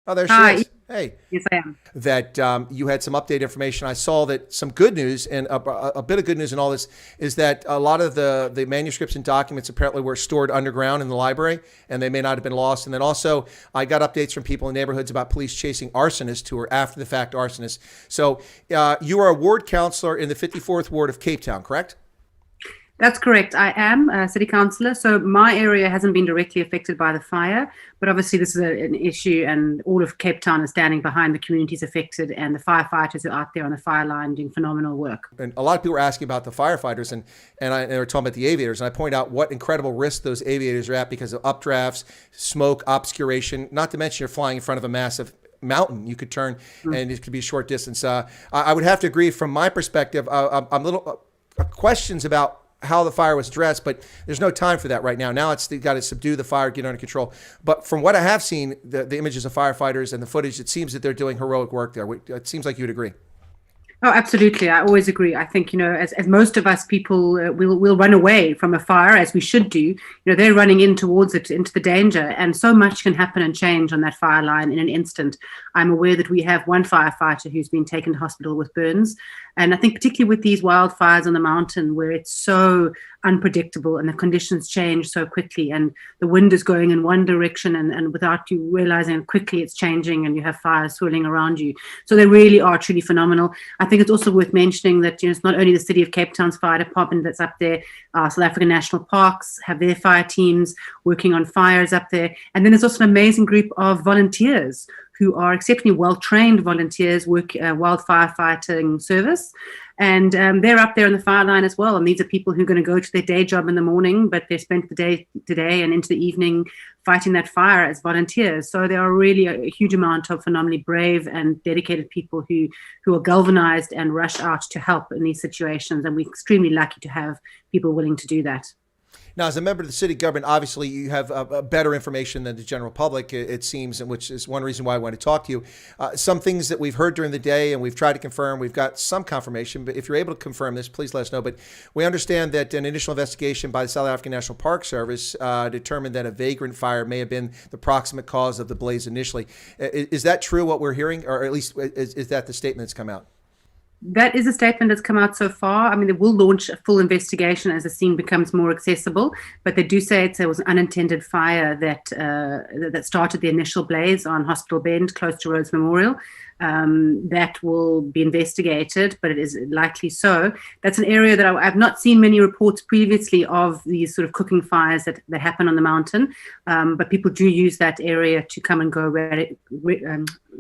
Oh, there she Hi. is. Hey, Yes, I am. that you had some update information. I saw that some good news and a bit of good news in all this is that a lot of the manuscripts and documents apparently were stored underground in the library and they may not have been lost. And then also I got updates from people in neighborhoods about police chasing arsonists who are after the fact arsonists. So you are a ward councillor in the 54th ward of Cape Town, correct? That's correct. I am a city councillor. So my area hasn't been directly affected by the fire, but obviously this is an issue, and all of Cape Town is standing behind the communities affected and the firefighters who are out there on the fire line doing phenomenal work. And a lot of people are asking about the firefighters and they were talking about the aviators. And I point out what incredible risk those aviators are at because of updrafts, smoke, obscuration, not to mention you're flying in front of a massive mountain. You could turn and it could be a short distance. I would have to agree from my perspective. I'm a little questions about how the fire was addressed, but there's no time for that right now. Now it's got to subdue the fire, get under control. But from what I have seen, the images of firefighters and the footage, it seems that they're doing heroic work there. It seems like you'd agree. Oh, absolutely. I always agree. I think, as most of us people will run away from a fire, as we should do. They're running in towards it, into the danger. And so much can happen and change on that fire line in an instant. I'm aware that we have one firefighter who's been taken to hospital with burns. And I think particularly with these wildfires on the mountain where it's so unpredictable and the conditions change so quickly and the wind is going in one direction and without you realizing quickly it's changing and you have fires swirling around you. So they really are truly phenomenal. I think it's also worth mentioning that it's not only the City of Cape Town's fire department that's up there. South African National Parks have their fire teams working on fires up there. And then there's also an amazing group of volunteers who are exceptionally well-trained volunteers, work wildfire fighting service. And they're up there on the fire line as well. And these are people who are going to go to their day job in the morning, but they spent the day today and into the evening fighting that fire as volunteers. So there are really a huge amount of phenomenally brave and dedicated people who are galvanized and rush out to help in these situations. And we're extremely lucky to have people willing to do that. Now, as a member of the city government, obviously you have better information than the general public, it seems, and which is one reason why I want to talk to you. Some things that we've heard during the day and we've tried to confirm, we've got some confirmation, but if you're able to confirm this, please let us know. But we understand that an initial investigation by the South African National Park Service determined that a vagrant fire may have been the proximate cause of the blaze initially. Is that true, what we're hearing, or at least is that the statement that's come out? That is a statement that's come out so far. I mean, they will launch a full investigation as the scene becomes more accessible, but they do say it was an unintended fire that started the initial blaze on Hospital Bend, close to Rhodes Memorial. That will be investigated, but it is likely so. That's an area that I've not seen many reports previously of these sort of cooking fires that happen on the mountain, but people do use that area to come and go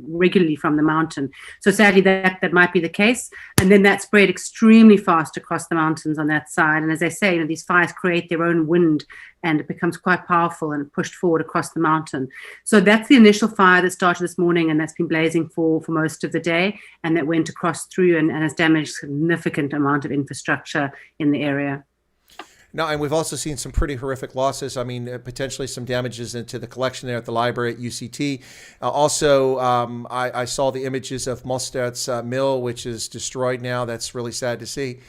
regularly from the mountain. So sadly, that might be the case. And then that spread extremely fast across the mountains on that side. And as I say, these fires create their own wind and it becomes quite powerful and pushed forward across the mountain. So that's the initial fire that started this morning and that's been blazing for most of the day, and that went across through and has damaged a significant amount of infrastructure in the area. No, and we've also seen some pretty horrific losses. I mean, potentially some damages into the collection there at the library at UCT. Also, I saw the images of Mostad's mill, which is destroyed now. That's really sad to see.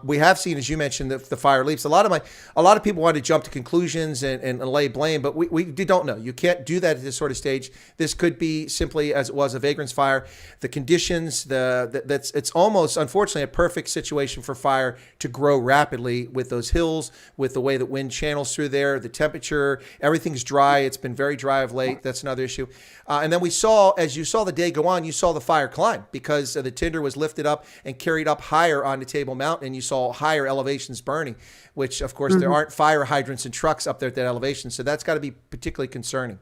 We have seen, as you mentioned, the fire leaps. A lot of people want to jump to conclusions and lay blame, but we don't know. You can't do that at this sort of stage. This could be simply, as it was, a vagrant's fire. The conditions, it's almost, unfortunately, a perfect situation for fire to grow rapidly with those hills, with the way that wind channels through there, the temperature, everything's dry. It's been very dry of late. That's another issue. And then we saw, as you saw the day go on, you saw the fire climb because the tinder was lifted up and carried up higher onto Table Mountain, and you saw higher elevations burning, which, of course, there aren't fire hydrants and trucks up there at that elevation. So that's got to be particularly concerning.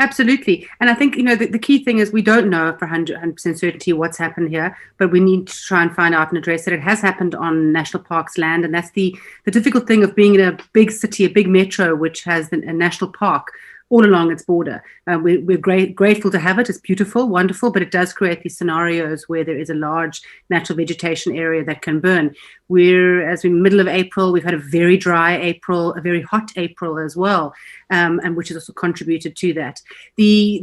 Absolutely. And I think, the key thing is we don't know for 100% certainty what's happened here, but we need to try and find out and address that it has happened on national parks land. And that's the difficult thing of being in a big city, a big metro, which has a national park all along its border. We're grateful to have it. It's beautiful, wonderful, but it does create these scenarios where there is a large natural vegetation area that can burn. As we're in the middle of April, we've had a very dry April, a very hot April as well, and which has also contributed to that. The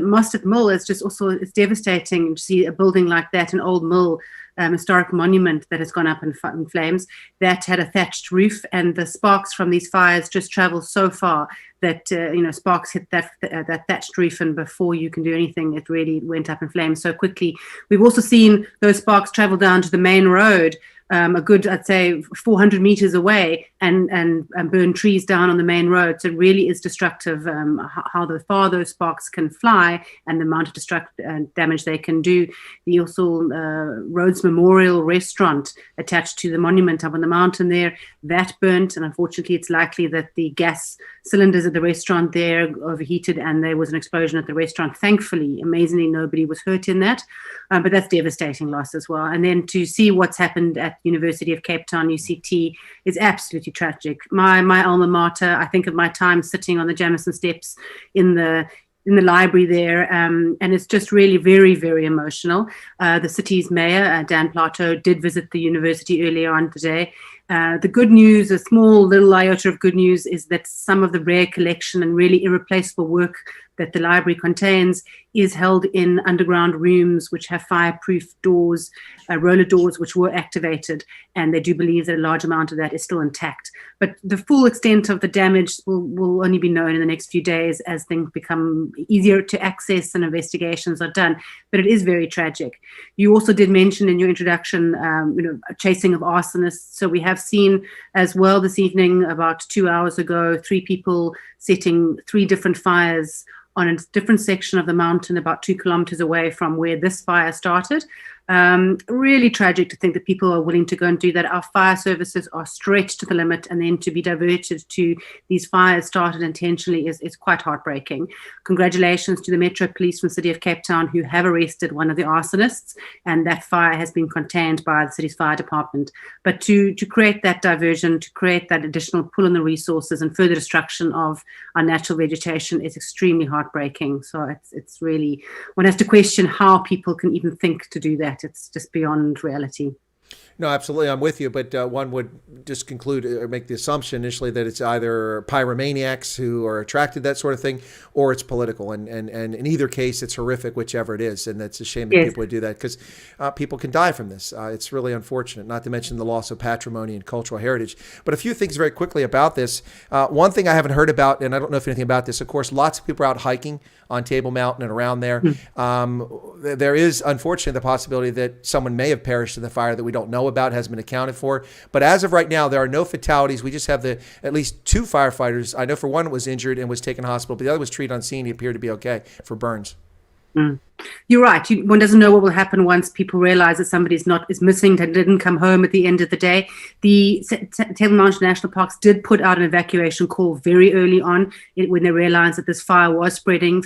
Mostert mill is just also, it's devastating to see a building like that, an old mill, historic monument that has gone up in flames. That had a thatched roof, and the sparks from these fires just travel so far that sparks hit that thatched roof, and before you can do anything, it really went up in flames so quickly. We've also seen those sparks travel down to the main road, a good, I'd say, 400 meters away, and burn trees down on the main road. So it really is destructive how far those sparks can fly and the amount of damage they can do. The also Rhodes Memorial Restaurant attached to the monument up on the mountain there, that burnt, and unfortunately it's likely that the gas cylinders at the restaurant there overheated and there was an explosion at the restaurant. Thankfully, amazingly, nobody was hurt in that, but that's devastating loss as well. And then to see what's happened at University of Cape Town, UCT, is absolutely tragic. My alma mater, I think of my time sitting on the Jamison steps in the library there, and it's just really very, very emotional. The city's mayor, Dan Plato, did visit the university earlier on today. The good news, a small little iota of good news, is that some of the rare collection and really irreplaceable work that the library contains is held in underground rooms which have fireproof doors, roller doors which were activated, and they do believe that a large amount of that is still intact. But the full extent of the damage will only be known in the next few days as things become easier to access and investigations are done. But it is very tragic. You also did mention in your introduction, chasing of arsonists. So we have seen as well this evening, about 2 hours ago, 3 people setting 3 different fires on a different section of the mountain about 2 kilometers away from where this fire started. Really tragic to think that people are willing to go and do that. Our fire services are stretched to the limit, and then to be diverted to these fires started intentionally is quite heartbreaking. Congratulations to the Metro Police from the City of Cape Town who have arrested one of the arsonists, and that fire has been contained by the city's fire department. But to create that diversion, to create that additional pull on the resources and further destruction of our natural vegetation is extremely heartbreaking. So it's really, one has to question how people can even think to do that. It's just beyond reality. No, absolutely. I'm with you. But one would just conclude or make the assumption initially that it's either pyromaniacs who are attracted to that sort of thing, or it's political. And in either case, it's horrific, whichever it is. And that's a shame that people would do that, because people can die from this. It's really unfortunate, not to mention the loss of patrimony and cultural heritage. But a few things very quickly about this. One thing I haven't heard about, and I don't know if anything about this, of course, lots of people are out hiking on Table Mountain and around there. There is, unfortunately, the possibility that someone may have perished in the fire that we don't know about, hasn't been accounted for. But as of right now, there are no fatalities. We just have at least 2 firefighters. I know for one was injured and was taken to hospital, but the other was treated on scene. He appeared to be okay for burns. You're right. One doesn't know what will happen once people realize that somebody is missing and didn't come home at the end of the day. The Table Mountain National Parks did put out an evacuation call very early on when they realized that this fire was spreading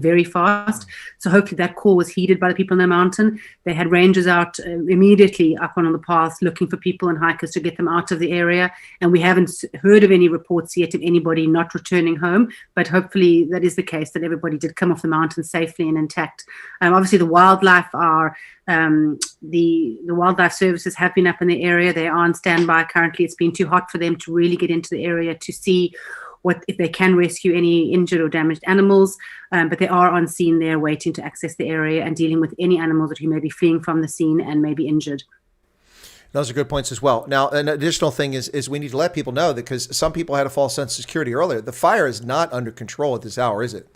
very fast. So hopefully that call was heeded by the people on the mountain. They had rangers out immediately up on the path looking for people and hikers to get them out of the area. And we haven't heard of any reports yet of anybody not returning home. But hopefully that is the case, that everybody did come off the mountain safely and intact. Obviously, the wildlife are the wildlife services have been up in the area. They are on standby currently. It's been too hot for them to really get into the area to see if they can rescue any injured or damaged animals. But they are on scene there, waiting to access the area and dealing with any animals who may be fleeing from the scene and may be injured. Those are good points as well. Now, an additional thing is we need to let people know that, because some people had a false sense of security earlier. The fire is not under control at this hour, is it?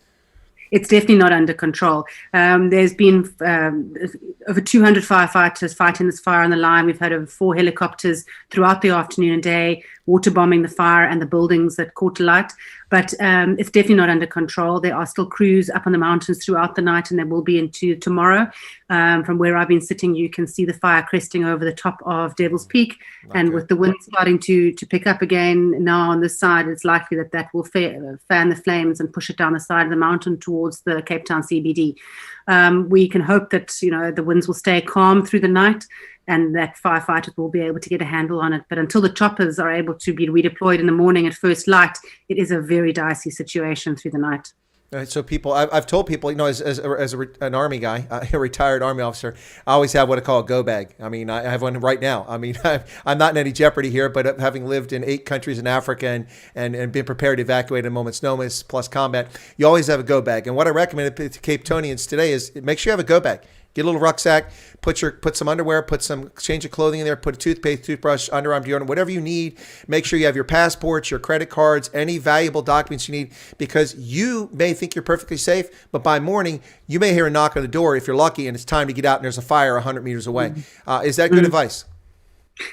It's definitely not under control. There's been over 200 firefighters fighting this fire on the line. We've had over 4 helicopters throughout the afternoon and day, water bombing the fire and the buildings that caught alight. But it's definitely not under control. There are still crews up on the mountains throughout the night, and there will be into tomorrow. From where I've been sitting, you can see the fire cresting over the top of Devil's Peak. Okay. And with the wind starting to pick up again now on this side, it's likely that will fan the flames and push it down the side of the mountain towards the Cape Town CBD. We can hope that the winds will stay calm through the night, and that firefighters will be able to get a handle on it. But until the choppers are able to be redeployed in the morning at first light, it is a very dicey situation through the night. All right, so people, I've told people, as an Army guy, a retired Army officer, I always have what I call a go bag. I mean, I have one right now. I mean, I'm not in any jeopardy here, but having lived in 8 countries in Africa and been prepared to evacuate at a moment's notice plus combat, you always have a go bag. And what I recommend to Cape Townians today is make sure you have a go bag. Get a little rucksack, put some underwear, put some change of clothing in there, put a toothpaste, toothbrush, underarm deodorant, whatever you need. Make sure you have your passports, your credit cards, any valuable documents you need, because you may think you're perfectly safe, but by morning you may hear a knock on the door if you're lucky, and it's time to get out and there's a fire 100 meters away. Is that good advice?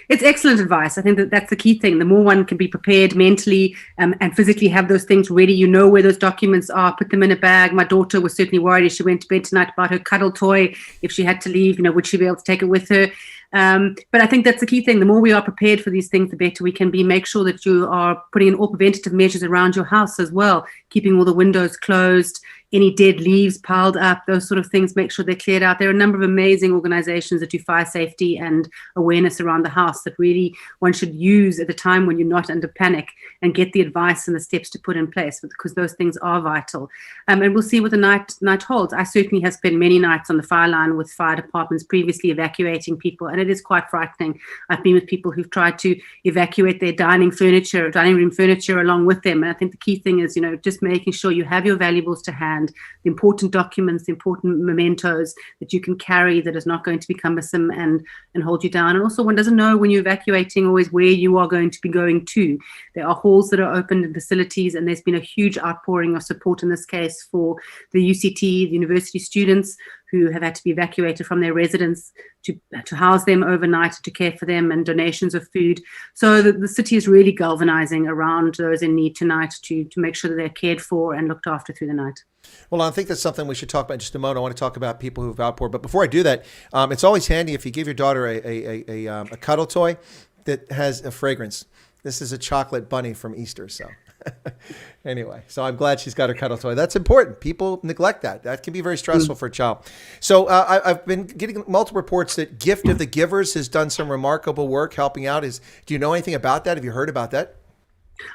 It's excellent advice. I think that that's the key thing. The more one can be prepared mentally and physically, have those things ready. You know where those documents are. Put them in a bag. My daughter was certainly worried as she went to bed tonight about her cuddle toy. If she had to leave, would she be able to take it with her? But I think that's the key thing. The more we are prepared for these things, the better we can be. Make sure that you are putting in all preventative measures around your house as well, keeping all the windows closed, any dead leaves piled up, those sort of things, make sure they're cleared out. There are a number of amazing organizations that do fire safety and awareness around the house that really one should use at a time when you're not under panic, and get the advice and the steps to put in place, because those things are vital. And we'll see what the night holds. I certainly have spent many nights on the fire line with fire departments previously evacuating people, and it is quite frightening. I've been with people who've tried to evacuate their dining room furniture along with them. And I think the key thing is, just making sure you have your valuables to hand, the important documents, the important mementos that you can carry, that is not going to be cumbersome and hold you down. And also, one doesn't know when you're evacuating always where you are going to be going to. There are halls that are opened in facilities, and there's been a huge outpouring of support in this case for the UCT, the university students who have had to be evacuated from their residence to house them overnight, to care for them, and donations of food. So the city is really galvanizing around those in need tonight to make sure that they're cared for and looked after through the night. Well, I think that's something we should talk about in just a moment. I want to talk about people who've outpoured. But before I do that, it's always handy if you give your daughter a cuddle toy that has a fragrance. This is a chocolate bunny from Easter. So anyway, so I'm glad she's got her cuddle toy. That's important. People neglect that. That can be very stressful for a child. So I've been getting multiple reports that Gift of the Givers has done some remarkable work helping out. Do you know anything about that? Have you heard about that?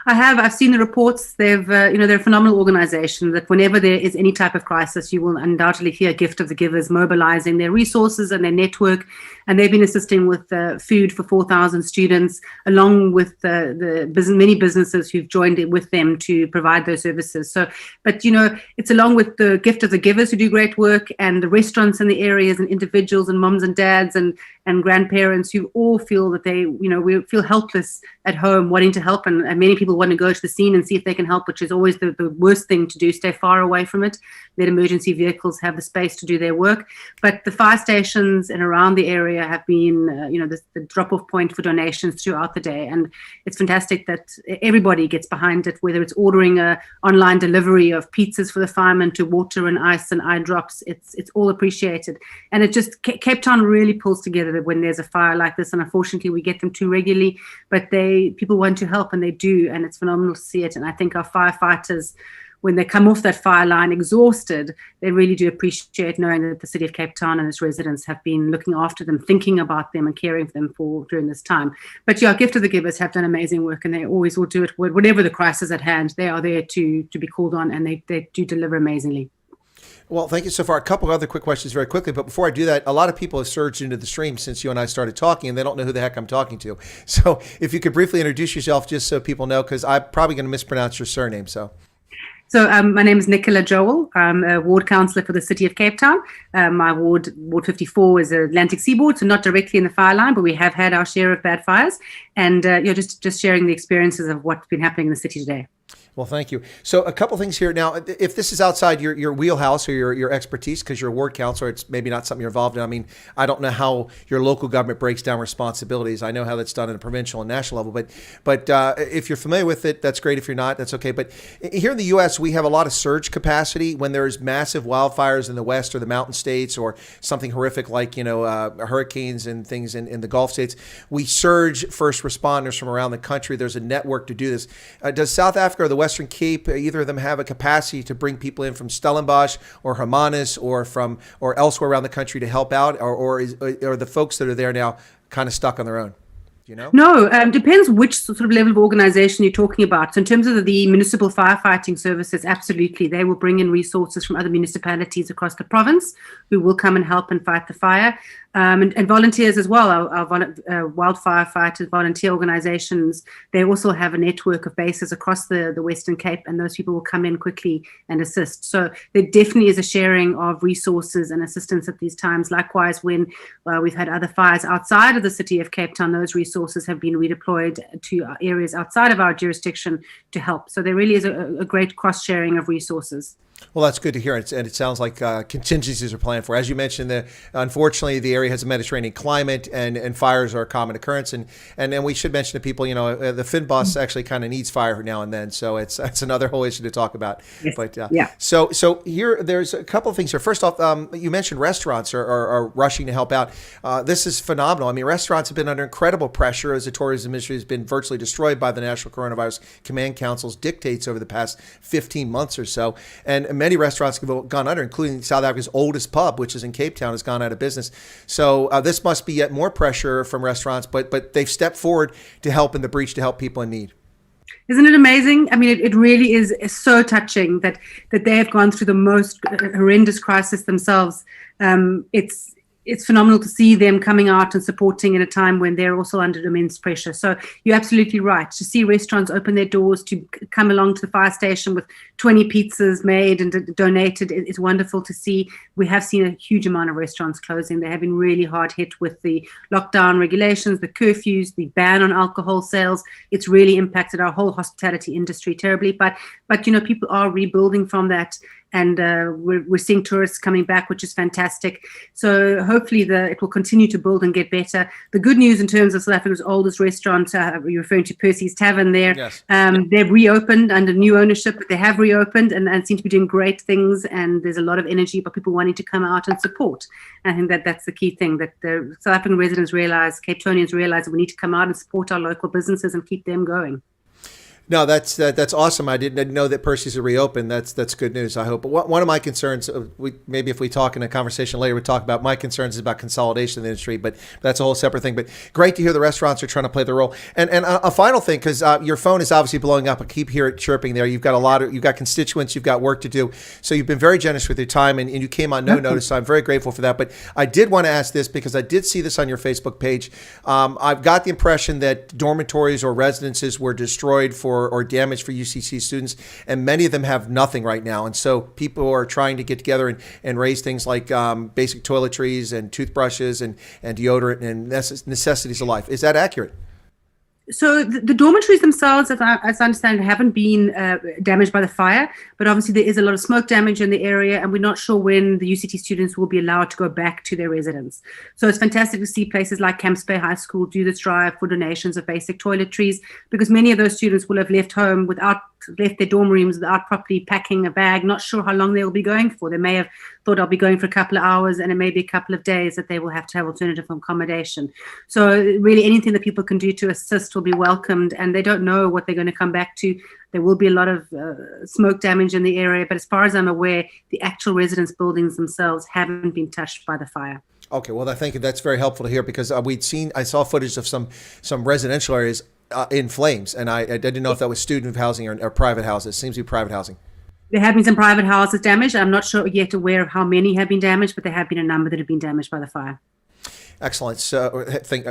I have. I've seen the reports. They're a phenomenal organization that whenever there is any type of crisis, you will undoubtedly hear Gift of the Givers mobilizing their resources and their network. And they've been assisting with food for 4,000 students, along with many businesses who've joined in with them to provide those services. So, but it's along with the Gift of the Givers who do great work, and the restaurants in the areas, and individuals and moms and dads and grandparents who all feel that we feel helpless at home, wanting to help, and many people want to go to the scene and see if they can help, which is always the worst thing to do. Stay far away from it. Let emergency vehicles have the space to do their work. But the fire stations and around the area have been, the drop-off point for donations throughout the day. And it's fantastic that everybody gets behind it, whether it's ordering a online delivery of pizzas for the firemen to water and ice and eye drops. It's all appreciated. And it just, Cape Town really pulls together when there's a fire like this. And unfortunately, we get them too regularly, but people want to help, and they do. And it's phenomenal to see it. And I think our firefighters, when they come off that fire line exhausted, they really do appreciate knowing that the city of Cape Town and its residents have been looking after them, thinking about them and caring for them during this time. But yeah, Gift of the Givers have done amazing work, and they always will do it. Whatever the crisis at hand, they are there to be called on, and they do deliver amazingly. Well, thank you so far. A couple of other quick questions very quickly. But before I do that, a lot of people have surged into the stream since you and I started talking, and they don't know who the heck I'm talking to. So if you could briefly introduce yourself just so people know, because I'm probably going to mispronounce your surname. So my name is Nicola Jowell. I'm a ward councillor for the city of Cape Town. My ward 54 is Atlantic Seaboard, so not directly in the fire line, but we have had our share of bad fires. And just sharing the experiences of what's been happening in the city today. Well, thank you. So a couple things here. Now, if this is outside your wheelhouse or your expertise, because you're a ward councillor, it's maybe not something you're involved in. I mean, I don't know how your local government breaks down responsibilities. I know how that's done at a provincial and national level. But if you're familiar with it, that's great. If you're not, that's okay. But here in the U.S., we have a lot of surge capacity when there's massive wildfires in the West or the mountain states, or something horrific like, hurricanes and things in the Gulf states. We surge first responders from around the country. There's a network to do this. Does South Africa or the Western Cape, either of them have a capacity to bring people in from Stellenbosch or Hermanus or elsewhere around the country to help out, or are the folks that are there now kind of stuck on their own? No, depends which sort of level of organization you're talking about. So in terms of the municipal firefighting services, absolutely. They will bring in resources from other municipalities across the province who will come and help and fight the fire. And volunteers as well, our wildfire fighters, volunteer organizations, they also have a network of bases across the Western Cape, and those people will come in quickly and assist. So there definitely is a sharing of resources and assistance at these times. Likewise, when we've had other fires outside of the city of Cape Town, those resources have been redeployed to areas outside of our jurisdiction to help. So there really is a great cross-sharing of resources. Well, that's good to hear, and it sounds like contingencies are planned for. As you mentioned, unfortunately, the area has a Mediterranean climate, and fires are a common occurrence. And then we should mention to people, the Finbus actually kind of needs fire now and then, so that's another whole issue to talk about. Yes. But yeah. So here, there's a couple of things here. First off, you mentioned restaurants are rushing to help out. This is phenomenal. I mean, restaurants have been under incredible pressure as the tourism industry has been virtually destroyed by the National Coronavirus Command Council's dictates over the past 15 months or so, and many restaurants have gone under, including South Africa's oldest pub, which is in Cape Town, has gone out of business. So this must be yet more pressure from restaurants, but they've stepped forward to help in the breach, to help people in need. Isn't it amazing? I mean, it really is so touching that they have gone through the most horrendous crisis themselves. It's phenomenal to see them coming out and supporting in a time when they're also under immense pressure. So you're absolutely right. To see restaurants open their doors, to come along to the fire station with 20 pizzas made and donated, it's wonderful to see. We have seen a huge amount of restaurants closing. They have been really hard hit with the lockdown regulations, the curfews, the ban on alcohol sales. It's really impacted our whole hospitality industry terribly. But people are rebuilding from that. And we're seeing tourists coming back, which is fantastic. So hopefully it will continue to build and get better. The good news in terms of South Africa's oldest restaurant, you're referring to Percy's Tavern there. Yes. They've reopened under new ownership, but they have reopened and seem to be doing great things. And there's a lot of energy about people wanting to come out and support. And I think that's the key thing, that the South African residents realize, Cape Townians realize that we need to come out and support our local businesses and keep them going. No, that's awesome. I didn't know that Percy's are reopened. That's good news, I hope. But one of my concerns, maybe if we talk in a conversation later, we talk about my concerns is about consolidation in the industry, but that's a whole separate thing. But great to hear the restaurants are trying to play their role. And a final thing, because your phone is obviously blowing up. I keep hearing it chirping there. You've got constituents, you've got work to do. So you've been very generous with your time, and you came on no notice. So I'm very grateful for that. But I did want to ask this because I did see this on your Facebook page. I've got the impression that dormitories or residences were destroyed or damaged for UCC students, and many of them have nothing right now. And so people are trying to get together and raise things like basic toiletries and toothbrushes and deodorant and necessities of life. Is that accurate? So the dormitories themselves, as I understand it, haven't been damaged by the fire, but obviously there is a lot of smoke damage in the area, and we're not sure when the UCT students will be allowed to go back to their residence. So it's fantastic to see places like Camps Bay High School do this drive for donations of basic toiletries, because many of those students will have left their dorm rooms without properly packing a bag, not sure how long they will be going for. They may have thought I'll be going for a couple of hours, and it may be a couple of days that they will have to have alternative accommodation. So really anything that people can do to assist will be welcomed, and they don't know what they're going to come back to. There will be a lot of smoke damage in the area, but as far as I'm aware, the actual residence buildings themselves haven't been touched by the fire. Okay, well, I think that's very helpful to hear, because I saw footage of some residential areas in flames, and I didn't know if that was student housing or private houses. It seems to be private housing. There have been some private houses damaged. I'm not sure yet aware of how many have been damaged, but there have been a number that have been damaged by the fire. Excellent. So,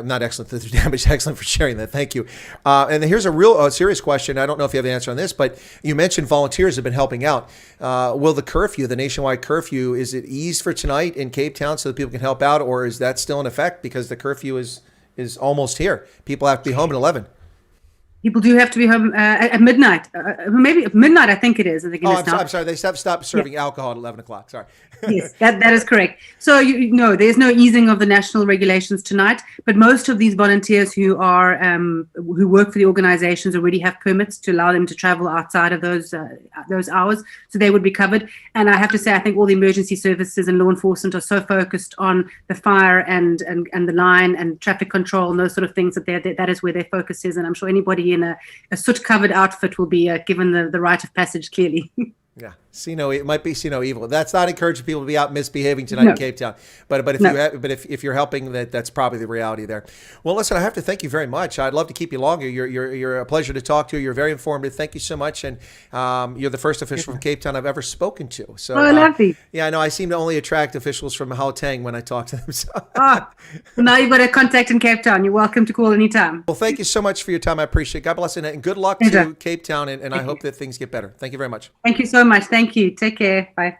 not excellent that they're damaged. Excellent for sharing that. Thank you. And here's a real serious question. I don't know if you have the answer on this, but you mentioned volunteers have been helping out. Will the nationwide curfew, is it eased for tonight in Cape Town so that people can help out, or is that still in effect because the curfew is almost here? People have to be home at 11. People do have to be home at midnight. Maybe midnight, I think it is. I'm sorry. They stopped serving alcohol at 11 o'clock. Sorry. Yes, that is correct. So there's no easing of the national regulations tonight, but most of these volunteers who work for the organizations already have permits to allow them to travel outside of those hours, so they would be covered. And I have to say, I think all the emergency services and law enforcement are so focused on the fire and the line and traffic control and those sort of things that is where their focus is. And I'm sure anybody in a soot-covered outfit will be given the rite of passage clearly. Yeah. See no, it might be see no evil. That's not encouraging people to be out misbehaving tonight in Cape Town. But if you're helping, that's probably the reality there. Well, listen, I have to thank you very much. I'd love to keep you longer. You're a pleasure to talk to. You're very informative. Thank you so much. And you're the first official from Cape Town I've ever spoken to. So lovely. Yeah, I know. I seem to only attract officials from Gauteng when I talk to them. So. Now you've got a contact in Cape Town. You're welcome to call anytime. Well, thank you so much for your time. I appreciate it. God bless and good luck to Cape Town. And I hope that things get better. Thank you very much. Thank you so much. Thank you. Take care. Bye.